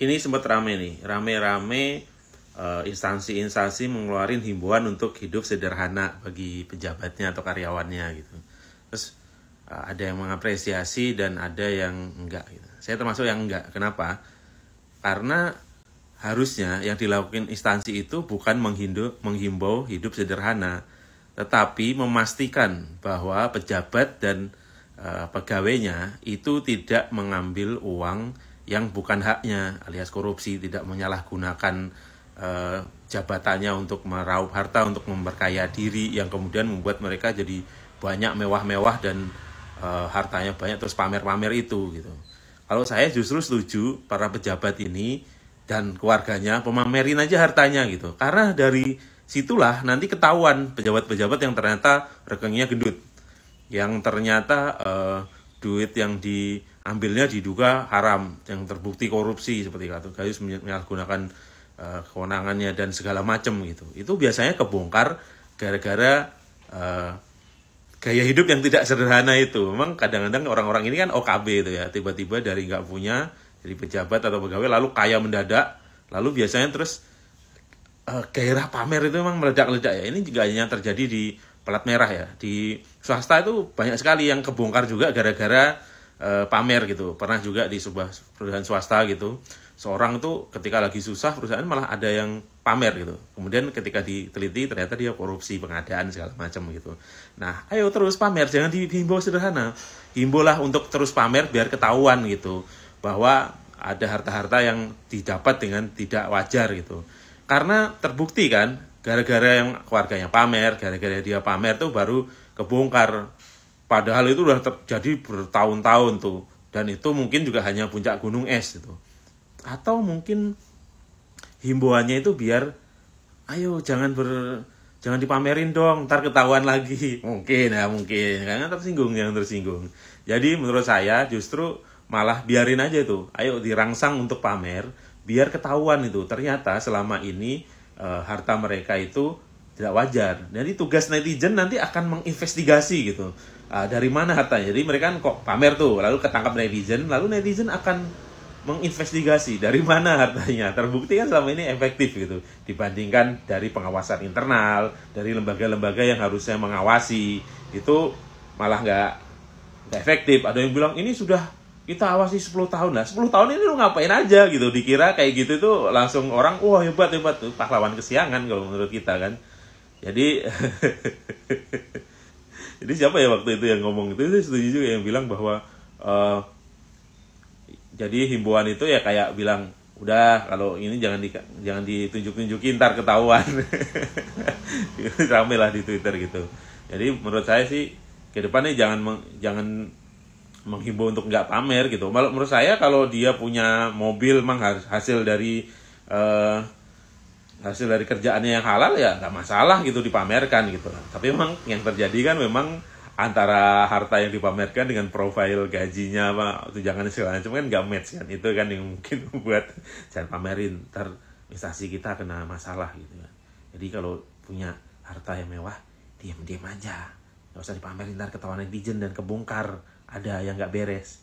ini sempat rame nih, rame-rame instansi-instansi mengeluarkan himbauan untuk hidup sederhana bagi pejabatnya atau karyawannya gitu. Terus ada yang mengapresiasi dan ada yang enggak gitu. Saya termasuk yang enggak. Kenapa? Karena harusnya yang dilakukan instansi itu bukan menghimbau hidup sederhana, tetapi memastikan bahwa pejabat dan pegawainya itu tidak mengambil uang yang bukan haknya, alias korupsi, tidak menyalahgunakan jabatannya untuk meraup harta, untuk memperkaya diri, yang kemudian membuat mereka jadi banyak mewah-mewah dan hartanya banyak terus pamer-pamer itu gitu. Kalau saya justru setuju para pejabat ini dan keluarganya pemamerin aja hartanya gitu. Karena dari situlah nanti ketahuan pejabat-pejabat yang ternyata rekeningnya gendut, yang ternyata duit yang diambilnya diduga haram, yang terbukti korupsi seperti itu, Gayus menyalahgunakan kewenangannya dan segala macam gitu. Itu biasanya kebongkar gara-gara gaya hidup yang tidak sederhana itu. Memang kadang-kadang orang-orang ini kan OKB itu ya, tiba-tiba dari nggak punya jadi pejabat atau pegawai lalu kaya mendadak, lalu biasanya terus gairah pamer itu memang meledak-ledak ya. Ini juga hanya terjadi di pelat merah ya. Di swasta itu banyak sekali yang kebongkar juga gara-gara pamer gitu. Pernah juga di sebuah perusahaan swasta gitu, seorang itu ketika lagi susah perusahaan malah ada yang pamer gitu. Kemudian ketika diteliti ternyata dia korupsi pengadaan segala macam gitu. Nah, ayo terus pamer, jangan dihimbau sederhana. Himbaulah untuk terus pamer biar ketahuan gitu bahwa ada harta-harta yang didapat dengan tidak wajar gitu. Karena terbukti kan, gara-gara yang keluarganya pamer, gara-gara dia pamer tuh baru kebongkar. Padahal itu udah terjadi bertahun-tahun tuh. Dan itu mungkin juga hanya puncak gunung es gitu. Atau mungkin himbauannya itu biar ayo jangan dipamerin dong, ntar ketahuan lagi. Mungkin ya, mungkin. Karena tersinggung yang tersinggung. Jadi menurut saya justru malah biarin aja itu. Ayo dirangsang untuk pamer, biar ketahuan itu. Ternyata selama ini harta mereka itu tidak wajar. Jadi tugas netizen nanti akan menginvestigasi gitu. Dari mana hartanya. Jadi mereka kan kok pamer tuh, lalu ketangkap netizen, lalu netizen akan menginvestigasi dari mana hartanya. Terbukti kan selama ini efektif gitu dibandingkan dari pengawasan internal, dari lembaga-lembaga yang harusnya mengawasi itu malah nggak efektif. Ada yang bilang ini sudah kita awasi 10 tahun lah. 10 tahun ini lu ngapain aja gitu. Dikira kayak gitu tuh langsung orang wah hebat tuh, pahlawan kesiangan kalau menurut kita kan. Jadi jadi siapa ya waktu itu yang ngomong itu setuju juga yang bilang bahwa jadi himbauan itu ya kayak bilang udah kalau ini jangan ditunjuk-tunjukin ntar ketahuan. Rame lah di Twitter gitu. Jadi menurut saya sih ke depannya jangan menghimbau untuk nggak pamer gitu. Menurut saya kalau dia punya mobil memang hasil dari kerjaannya yang halal ya nggak masalah gitu dipamerkan gitu. Tapi memang yang terjadi kan memang antara harta yang dipamerkan dengan profil gajinya apa tunjangan segala macam kan nggak match kan. Itu kan yang mungkin membuat jangan pamerin, ntar instansi kita kena masalah gitu kan. Jadi kalau punya harta yang mewah diam-diam aja, nggak usah dipamerin, ntar ketahuan netizen dan kebongkar ada yang nggak beres.